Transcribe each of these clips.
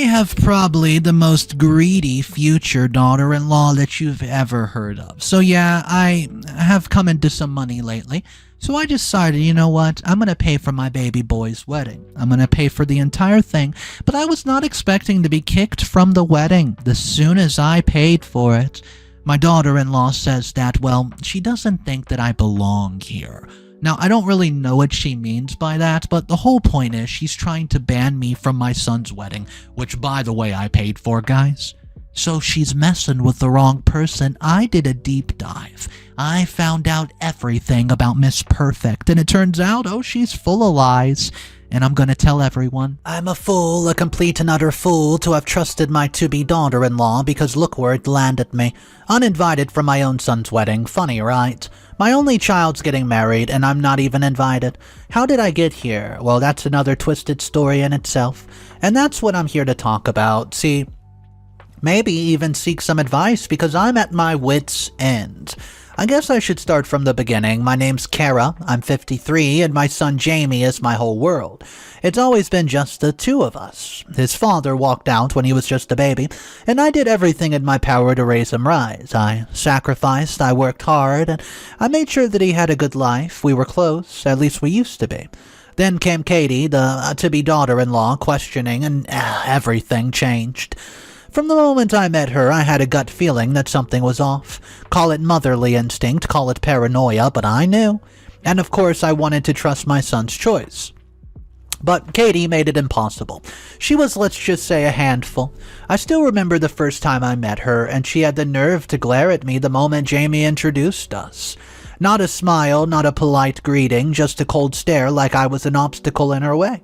have probably the most greedy future daughter-in-law that you've ever heard of. So yeah, I have come into some money lately. So I decided, you know what, I'm going to pay for my baby boy's wedding. I'm going to pay for the entire thing, but I was not expecting to be kicked from the wedding as soon as I paid for it. My daughter-in-law says that, well, she doesn't think that I belong here. Now, I don't really know what she means by that, but the whole point is she's trying to ban me from my son's wedding, which, by the way, I paid for, guys. So she's messing with the wrong person. I did a deep dive. I found out everything about Miss Perfect, and it turns out, oh, she's full of lies. And I'm gonna tell everyone. I'm a fool, a complete and utter fool, to have trusted my to-be daughter-in-law, because look where it landed me. Uninvited from my own son's wedding. Funny, right? My only child's getting married, and I'm not even invited. How did I get here? Well, that's another twisted story in itself. And that's what I'm here to talk about. See, maybe even seek some advice, because I'm at my wit's end. I guess I should start from the beginning. My name's Kara, I'm 53, and my son Jamie is my whole world. It's always been just the two of us. His father walked out when he was just a baby, and I did everything in my power to raise him right. I sacrificed, I worked hard, and I made sure that he had a good life. We were close, at least we used to be. Then came Katie, the to-be daughter-in-law, questioning, and everything changed. From the moment I met her, I had a gut feeling that something was off. Call it motherly instinct, call it paranoia, but I knew. And of course, I wanted to trust my son's choice. But Katie made it impossible. She was, let's just say, a handful. I still remember the first time I met her, and she had the nerve to glare at me the moment Jamie introduced us. Not a smile, not a polite greeting, just a cold stare like I was an obstacle in her way.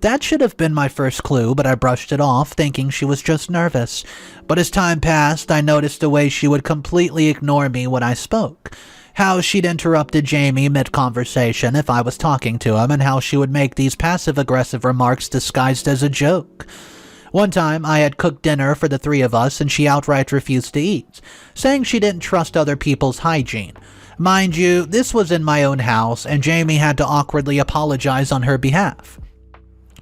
That should have been my first clue, but I brushed it off, thinking she was just nervous. But as time passed, I noticed the way she would completely ignore me when I spoke. How she'd interrupted Jamie mid-conversation if I was talking to him, and how she would make these passive-aggressive remarks disguised as a joke. One time, I had cooked dinner for the three of us, and she outright refused to eat, saying she didn't trust other people's hygiene. Mind you, this was in my own house, and Jamie had to awkwardly apologize on her behalf.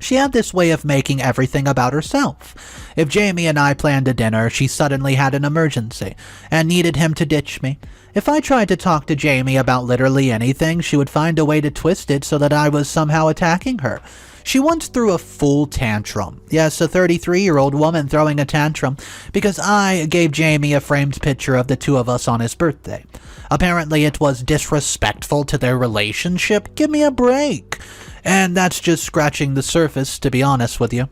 She had this way of making everything about herself. If Jamie and I planned a dinner, she suddenly had an emergency and needed him to ditch me. If I tried to talk to Jamie about literally anything, she would find a way to twist it so that I was somehow attacking her. She once threw a full tantrum. Yes, a 33-year-old woman throwing a tantrum because I gave Jamie a framed picture of the two of us on his birthday. Apparently it was disrespectful to their relationship. Give me a break. And that's just scratching the surface, to be honest with you.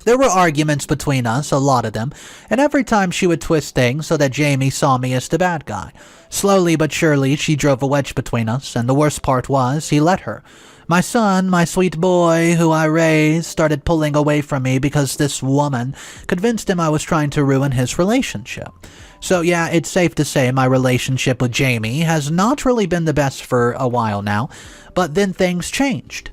There were arguments between us, a lot of them, and every time she would twist things so that Jamie saw me as the bad guy. Slowly but surely, she drove a wedge between us, and the worst part was, he let her. My son, my sweet boy, who I raised, started pulling away from me because this woman convinced him I was trying to ruin his relationship. So yeah, it's safe to say my relationship with Jamie has not really been the best for a while now, but then things changed.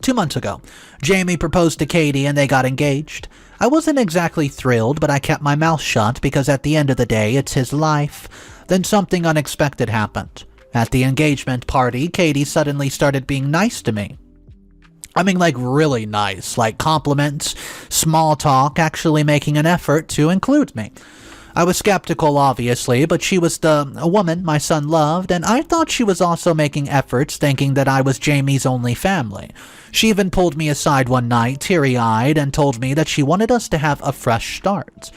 2 months ago, Jamie proposed to Katie and they got engaged. I wasn't exactly thrilled, but I kept my mouth shut because at the end of the day, it's his life. Then something unexpected happened. At the engagement party, Katie suddenly started being nice to me. I mean, like really nice, like compliments, small talk, actually making an effort to include me. I was skeptical, obviously, but she was a woman my son loved, and I thought she was also making efforts, thinking that I was Jamie's only family. She even pulled me aside one night, teary-eyed, and told me that she wanted us to have a fresh start.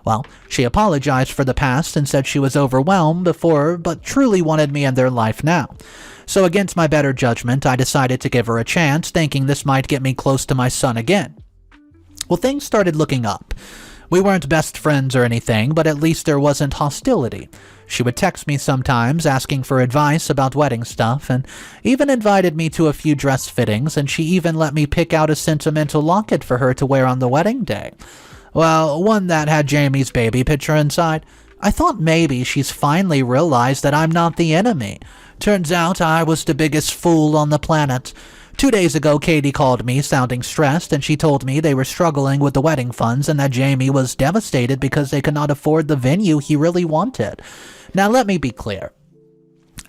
Well, she apologized for the past and said she was overwhelmed before, but truly wanted me in their life now. So against my better judgment, I decided to give her a chance, thinking this might get me close to my son again. Well, things started looking up. We weren't best friends or anything, but at least there wasn't hostility. She would text me sometimes asking for advice about wedding stuff, and even invited me to a few dress fittings, and she even let me pick out a sentimental locket for her to wear on the wedding day. Well, one that had Jamie's baby picture inside. I thought maybe she's finally realized that I'm not the enemy. Turns out I was the biggest fool on the planet. 2 days ago, Katie called me, sounding stressed, and she told me they were struggling with the wedding funds and that Jamie was devastated because they could not afford the venue he really wanted. Now, let me be clear.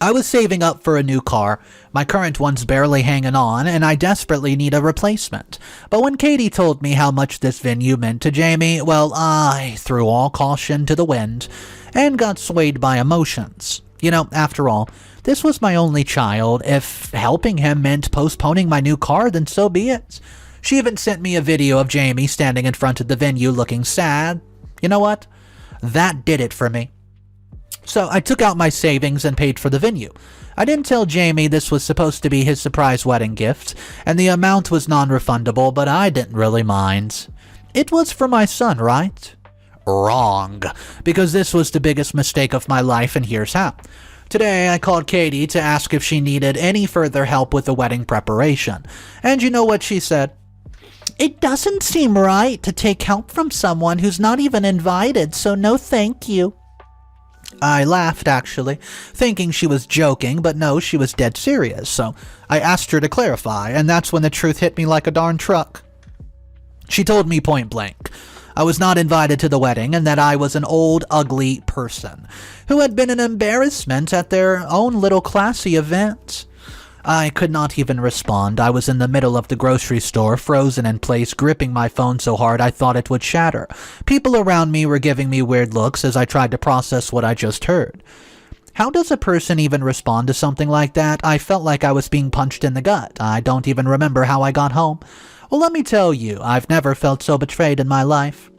I was saving up for a new car. My current one's barely hanging on, and I desperately need a replacement. But when Katie told me how much this venue meant to Jamie, well, I threw all caution to the wind and got swayed by emotions. You know, after all, this was my only child. If helping him meant postponing my new car, then so be it. She even sent me a video of Jamie standing in front of the venue looking sad. You know what? That did it for me. So I took out my savings and paid for the venue. I didn't tell Jamie this was supposed to be his surprise wedding gift, and the amount was non-refundable, but I didn't really mind. It was for my son, right? Wrong, because this was the biggest mistake of my life, and here's how. Today, I called Katie to ask if she needed any further help with the wedding preparation. And you know what she said? It doesn't seem right to take help from someone who's not even invited, so no thank you. I laughed, actually, thinking she was joking, but no, she was dead serious, so I asked her to clarify, and that's when the truth hit me like a darn truck. She told me point blank I was not invited to the wedding, and that I was an old, ugly person who had been an embarrassment at their own little classy event. I could not even respond. I was in the middle of the grocery store, frozen in place, gripping my phone so hard I thought it would shatter. People around me were giving me weird looks as I tried to process what I just heard. How does a person even respond to something like that? I felt like I was being punched in the gut. I don't even remember how I got home. Well, let me tell you, I've never felt so betrayed in my life.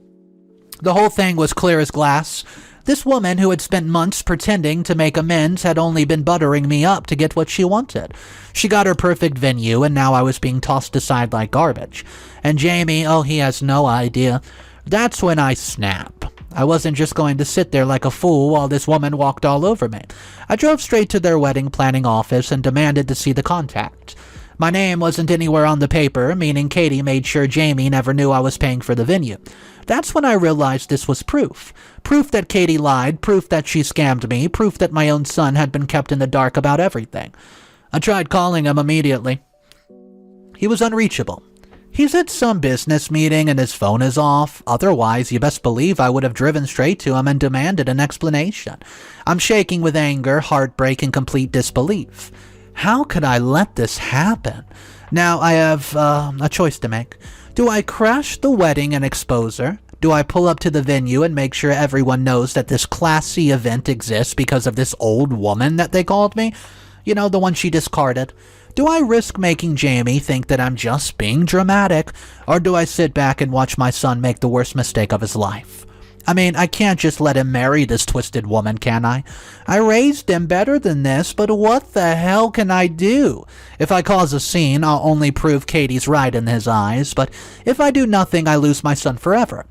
The whole thing was clear as glass. This woman who had spent months pretending to make amends had only been buttering me up to get what she wanted. She got her perfect venue, and now I was being tossed aside like garbage. And Jamie, oh, he has no idea. That's when I snap. I wasn't just going to sit there like a fool while this woman walked all over me. I drove straight to their wedding planning office and demanded to see the contact. My name wasn't anywhere on the paper, meaning Katie made sure Jamie never knew I was paying for the venue. That's when I realized this was proof. Proof that Katie lied, proof that she scammed me, proof that my own son had been kept in the dark about everything. I tried calling him immediately. He was unreachable. He's at some business meeting and his phone is off. Otherwise, you best believe I would have driven straight to him and demanded an explanation. I'm shaking with anger, heartbreak, and complete disbelief. How could I let this happen? Now I have a choice to make. Do I crash the wedding and expose her? Do I pull up to the venue and make sure everyone knows that this classy event exists because of this old woman that they called me? You know, the one she discarded. Do I risk making Jamie think that I'm just being dramatic? Or do I sit back and watch my son make the worst mistake of his life? I mean, I can't just let him marry this twisted woman, can I? I raised him better than this, but what the hell can I do? If I cause a scene, I'll only prove Katie's right in his eyes, but if I do nothing, I lose my son forever.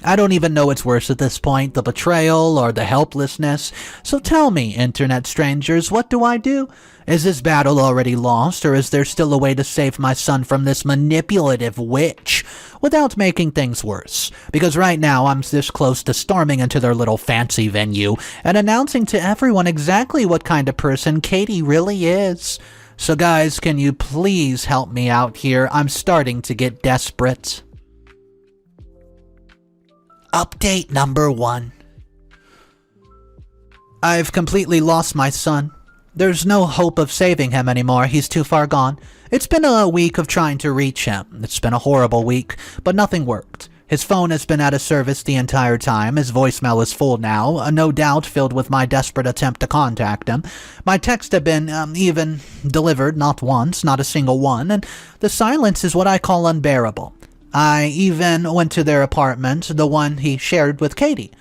I don't even know what's worse at this point, the betrayal or the helplessness. So tell me, internet strangers, what do I do? Is this battle already lost, or is there still a way to save my son from this manipulative witch without making things worse? Because right now I'm this close to storming into their little fancy venue and announcing to everyone exactly what kind of person Katie really is. So guys, can you please help me out here? I'm starting to get desperate. Update number 1. I've completely lost my son. There's no hope of saving him anymore. He's too far gone. It's been a week of trying to reach him. It's been a horrible week, but nothing worked. His phone has been out of service the entire time. His voicemail is full now, no doubt filled with my desperate attempt to contact him. My texts have been even delivered, not once, not a single one, and the silence is what I call unbearable. I even went to their apartment, the one he shared with Katie.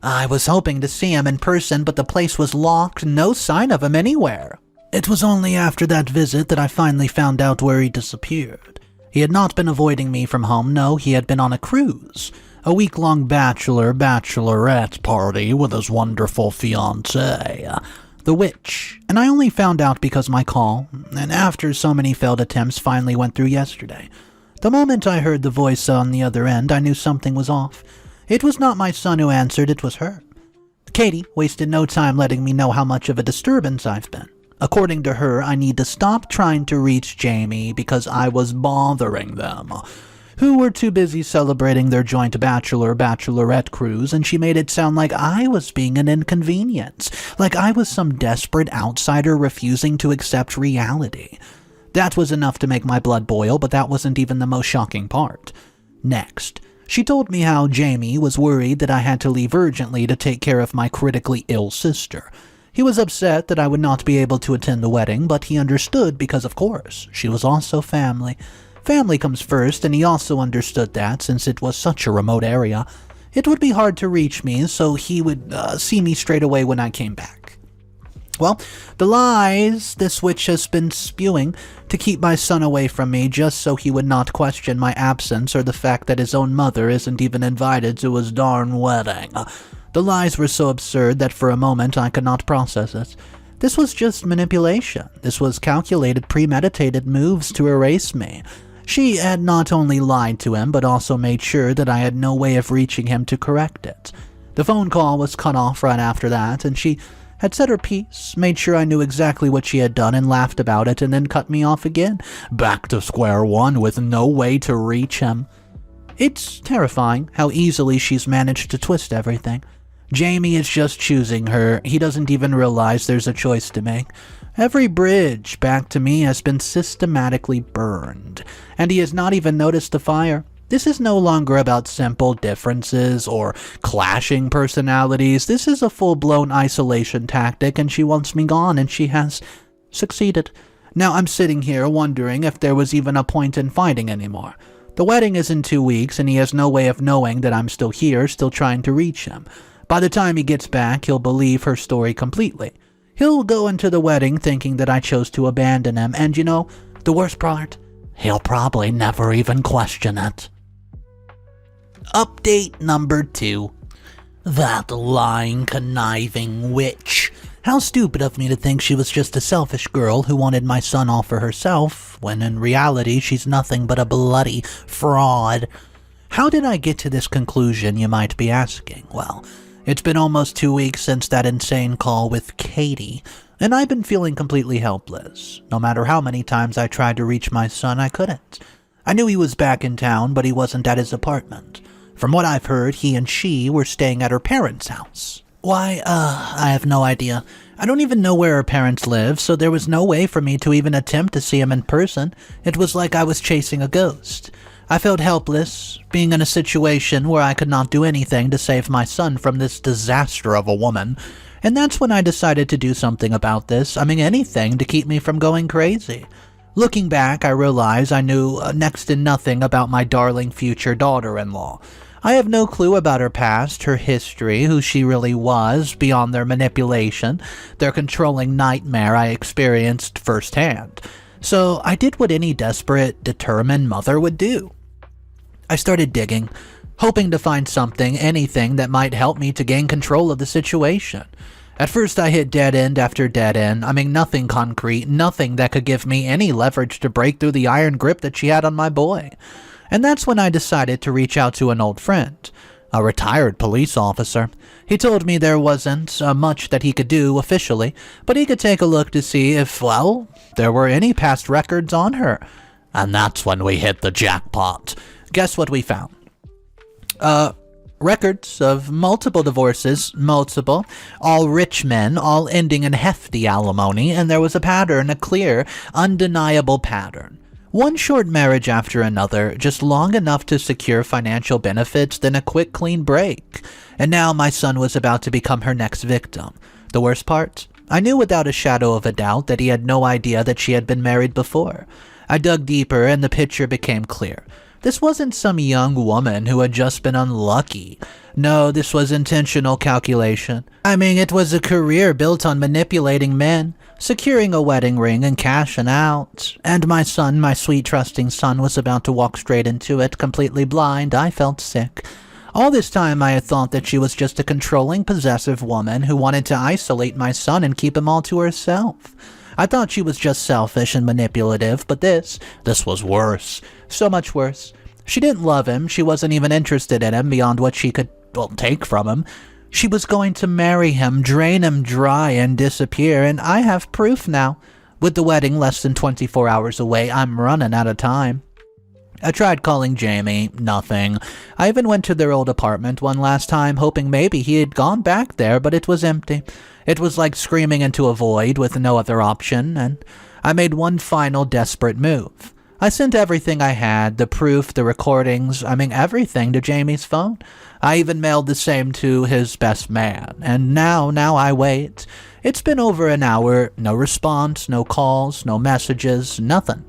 I was hoping to see him in person, but the place was locked, no sign of him anywhere. It was only after that visit that I finally found out where he disappeared. He had not been avoiding me from home, no, he had been on a cruise. A week-long bachelorette party with his wonderful fiancée, the witch. And I only found out because my call, and after so many failed attempts, finally went through yesterday. The moment I heard the voice on the other end, I knew something was off. It was not my son who answered, it was her. Katie wasted no time letting me know how much of a disturbance I've been. According to her, I need to stop trying to reach Jamie because I was bothering them. who were too busy celebrating their joint bachelorette cruise, and she made it sound like I was being an inconvenience, like I was some desperate outsider refusing to accept reality. That was enough to make my blood boil, but that wasn't even the most shocking part. Next, she told me how Jamie was worried that I had to leave urgently to take care of my critically ill sister. He was upset that I would not be able to attend the wedding, but he understood because, of course, she was also family. Family comes first, and he also understood that, since it was such a remote area, it would be hard to reach me, so he would see me straight away when I came back. Well, the lies this witch has been spewing to keep my son away from me just so he would not question my absence or the fact that his own mother isn't even invited to his darn wedding. The lies were so absurd that for a moment I could not process it. This was just manipulation. This was calculated, premeditated moves to erase me. She had not only lied to him, but also made sure that I had no way of reaching him to correct it. The phone call was cut off right after that, and she had said her piece, made sure I knew exactly what she had done and laughed about it, and then cut me off again, back to square one with no way to reach him. It's terrifying how easily she's managed to twist everything. Jamie is just choosing her. He doesn't even realize there's a choice to make. Every bridge back to me has been systematically burned, and he has not even noticed the fire. This is no longer about simple differences or clashing personalities. This is a full-blown isolation tactic, and she wants me gone, and she has succeeded. Now I'm sitting here wondering if there was even a point in fighting anymore. The wedding is in 2 weeks, and he has no way of knowing that I'm still here, still trying to reach him. By the time he gets back, he'll believe her story completely. He'll go into the wedding thinking that I chose to abandon him, and you know, the worst part? He'll probably never even question it. Update number 2. That lying, conniving witch. How stupid of me to think she was just a selfish girl who wanted my son all for herself, when in reality she's nothing but a bloody fraud. How did I get to this conclusion, you might be asking? Well, it's been almost 2 weeks since that insane call with Katie, and I've been feeling completely helpless. No matter how many times I tried to reach my son, I couldn't. I knew he was back in town, but he wasn't at his apartment. From what I've heard, he and she were staying at her parents' house. Why, I have no idea. I don't even know where her parents live, so there was no way for me to even attempt to see him in person. It was like I was chasing a ghost. I felt helpless, being in a situation where I could not do anything to save my son from this disaster of a woman. And that's when I decided to do something about this. I mean, anything to keep me from going crazy. Looking back, I realize I knew next to nothing about my darling future daughter-in-law. I have no clue about her past, her history, who she really was, beyond their manipulation, their controlling nightmare I experienced firsthand. So I did what any desperate, determined mother would do. I started digging, hoping to find something, anything that might help me to gain control of the situation. At first I hit dead end after dead end. I mean, nothing concrete, nothing that could give me any leverage to break through the iron grip that she had on my boy. And that's when I decided to reach out to an old friend, a retired police officer. He told me there wasn't much that he could do officially, but he could take a look to see if, well, there were any past records on her. And that's when we hit the jackpot. Guess what we found? Records of multiple divorces, all rich men, all ending in hefty alimony, and there was a pattern, a clear, undeniable pattern. One short marriage after another, just long enough to secure financial benefits, then a quick, clean break. And now my son was about to become her next victim. The worst part? I knew without a shadow of a doubt that he had no idea that she had been married before. I dug deeper and the picture became clear. This wasn't some young woman who had just been unlucky. No, this was intentional calculation. I mean, it was a career built on manipulating men, securing a wedding ring and cashing out. And my son, my sweet trusting son, was about to walk straight into it, completely blind. I felt sick. All this time I had thought that she was just a controlling, possessive woman who wanted to isolate my son and keep him all to herself. I thought she was just selfish and manipulative, but this was worse. So much worse. She didn't love him. She wasn't even interested in him beyond what she could, take from him. She was going to marry him, drain him dry, and disappear, and I have proof now. With the wedding less than 24 hours away, I'm running out of time. I tried calling Jamie, nothing. I even went to their old apartment one last time, hoping maybe he had gone back there, but it was empty. It was like screaming into a void with no other option, and I made one final desperate move. I sent everything I had, the proof, the recordings, everything to Jamie's phone. I even mailed the same to his best man, and now I wait. It's been over an hour, no response, no calls, no messages, nothing.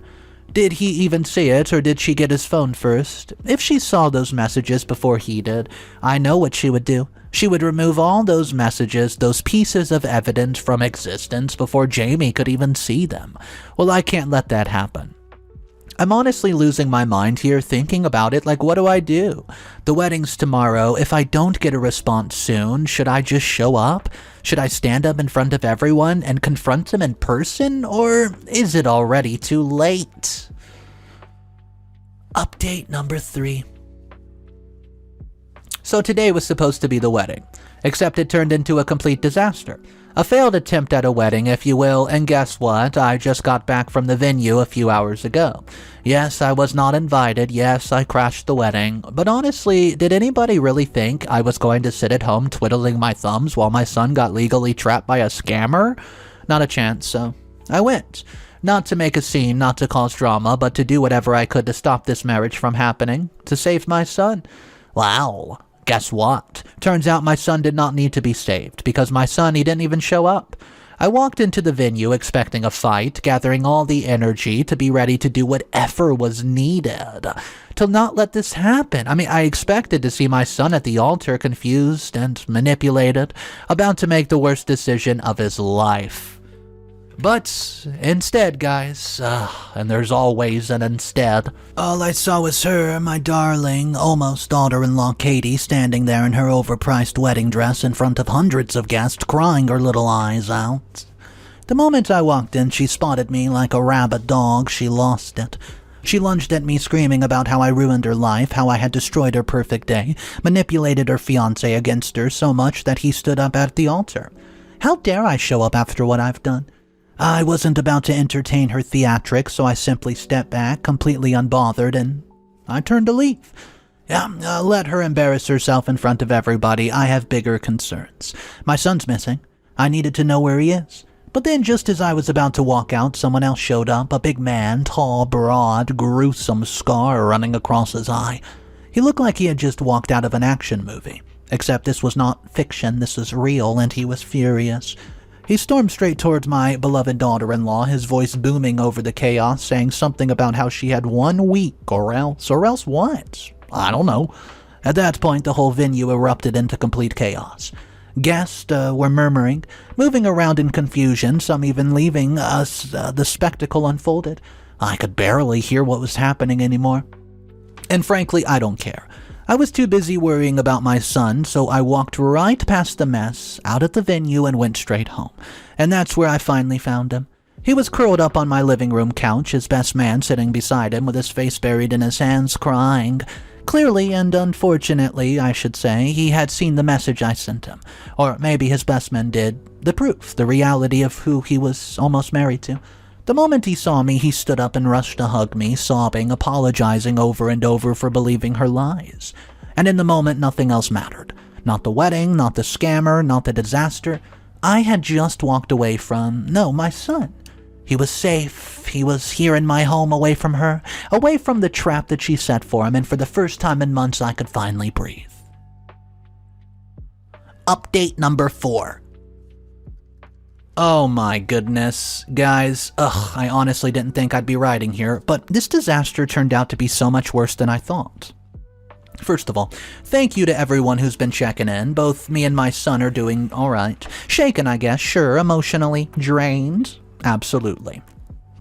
Did he even see it, or did she get his phone first? If she saw those messages before he did, I know what she would do. She would remove all those messages, those pieces of evidence from existence before Jamie could even see them. Well, I can't let that happen. I'm honestly losing my mind here thinking about it, like what do I do? The wedding's tomorrow. If I don't get a response soon, should I just show up? Should I stand up in front of everyone and confront him in person? Or is it already too late? Update number 3. So today was supposed to be the wedding, except it turned into a complete disaster. A failed attempt at a wedding, if you will, and guess what? I just got back from the venue a few hours ago. Yes, I was not invited. Yes, I crashed the wedding. But honestly, did anybody really think I was going to sit at home twiddling my thumbs while my son got legally trapped by a scammer? Not a chance, so I went. Not to make a scene, not to cause drama, but to do whatever I could to stop this marriage from happening, to save my son. Wow. Guess what? Turns out my son did not need to be saved, because my son, he didn't even show up. I walked into the venue expecting a fight, gathering all the energy to be ready to do whatever was needed to not let this happen. I expected to see my son at the altar, confused and manipulated, about to make the worst decision of his life. But instead, guys, and there's always an instead, all I saw was her, my darling, almost daughter-in-law Katie, standing there in her overpriced wedding dress in front of hundreds of guests, crying her little eyes out. The moment I walked in, she spotted me like a rabid dog. She lost it. She lunged at me screaming about how I ruined her life, how I had destroyed her perfect day, manipulated her fiancé against her so much that he stood up at the altar. How dare I show up after what I've done? I wasn't about to entertain her theatrics, so I simply stepped back, completely unbothered, and I turned to leave. Let her embarrass herself in front of everybody. I have bigger concerns. My son's missing. I needed to know where he is. But then just as I was about to walk out, someone else showed up, a big man, tall, broad, gruesome scar running across his eye. He looked like he had just walked out of an action movie. Except this was not fiction, this was real, and he was furious. He stormed straight towards my beloved daughter-in-law, his voice booming over the chaos, saying something about how she had 1 week, or else what? I don't know. At that point, the whole venue erupted into complete chaos. Guests were murmuring, moving around in confusion, some even leaving us. The spectacle unfolded. I could barely hear what was happening anymore. And frankly, I don't care. I was too busy worrying about my son, so I walked right past the mess, out at the venue, and went straight home. And that's where I finally found him. He was curled up on my living room couch, his best man sitting beside him with his face buried in his hands, crying. Clearly, and unfortunately, I should say, he had seen the message I sent him. Or maybe his best man did. The proof, the reality of who he was almost married to. The moment he saw me, he stood up and rushed to hug me, sobbing, apologizing over and over for believing her lies. And in the moment, nothing else mattered. Not the wedding, not the scammer, not the disaster. I had just walked away from, my son. He was safe. He was here in my home, away from her, away from the trap that she set for him, and for the first time in months, I could finally breathe. Update number 4. Oh my goodness, guys, I honestly didn't think I'd be writing here, but this disaster turned out to be so much worse than I thought. First of all, thank you to everyone who's been checking in. Both me and my son are doing alright. Shaken, I guess, sure, emotionally drained, absolutely.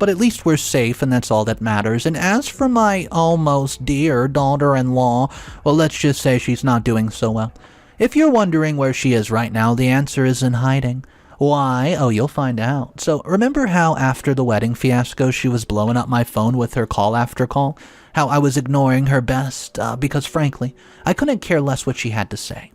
But at least we're safe, and that's all that matters. And as for my almost dear daughter-in-law, well, let's just say she's not doing so well. If you're wondering where she is right now, the answer is in hiding. Why? Oh, you'll find out. So, remember how after the wedding fiasco, she was blowing up my phone with her call after call? How I was ignoring her best, because frankly, I couldn't care less what she had to say.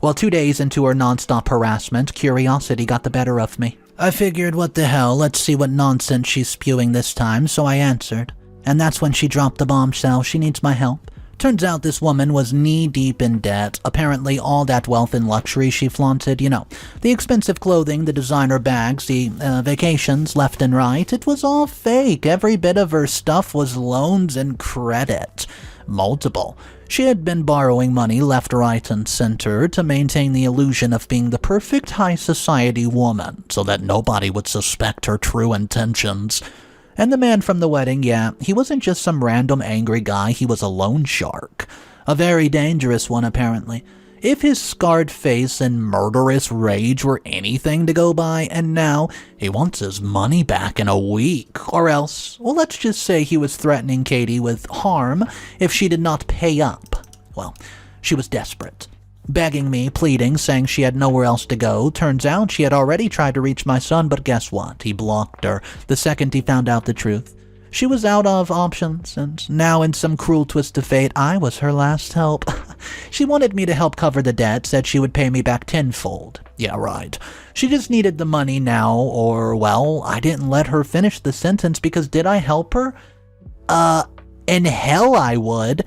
Well, 2 days into her nonstop harassment, curiosity got the better of me. I figured, what the hell, let's see what nonsense she's spewing this time, so I answered. And that's when she dropped the bombshell. She needs my help. Turns out this woman was knee-deep in debt. Apparently all that wealth and luxury she flaunted, the expensive clothing, the designer bags, the vacations left and right, it was all fake. Every bit of her stuff was loans and credit. Multiple. She had been borrowing money left, right, and center to maintain the illusion of being the perfect high society woman so that nobody would suspect her true intentions. And the man from the wedding, yeah, he wasn't just some random angry guy, he was a loan shark. A very dangerous one, apparently. If his scarred face and murderous rage were anything to go by, and now he wants his money back in a week. Or else, well, let's just say he was threatening Katie with harm if she did not pay up. Well, she was desperate. Begging me, pleading, saying she had nowhere else to go. Turns out she had already tried to reach my son, but guess what? He blocked her the second he found out the truth. She was out of options, and now in some cruel twist of fate, I was her last hope. She wanted me to help cover the debt, said she would pay me back tenfold. Yeah, right. She just needed the money now, or, well, I didn't let her finish the sentence because did I help her? In hell I would.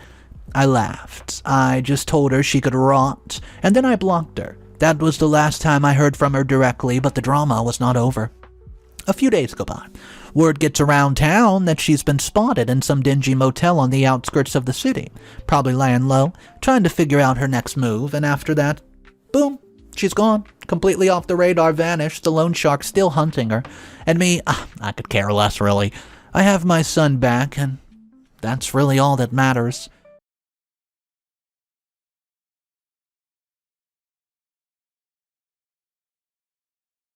I laughed. I just told her she could rot, and then I blocked her. That was the last time I heard from her directly, but the drama was not over. A few days go by. Word gets around town that she's been spotted in some dingy motel on the outskirts of the city, probably laying low, trying to figure out her next move, and after that, boom, she's gone. Completely off the radar, vanished, the loan shark still hunting her. And me, I could care less, really. I have my son back, and that's really all that matters.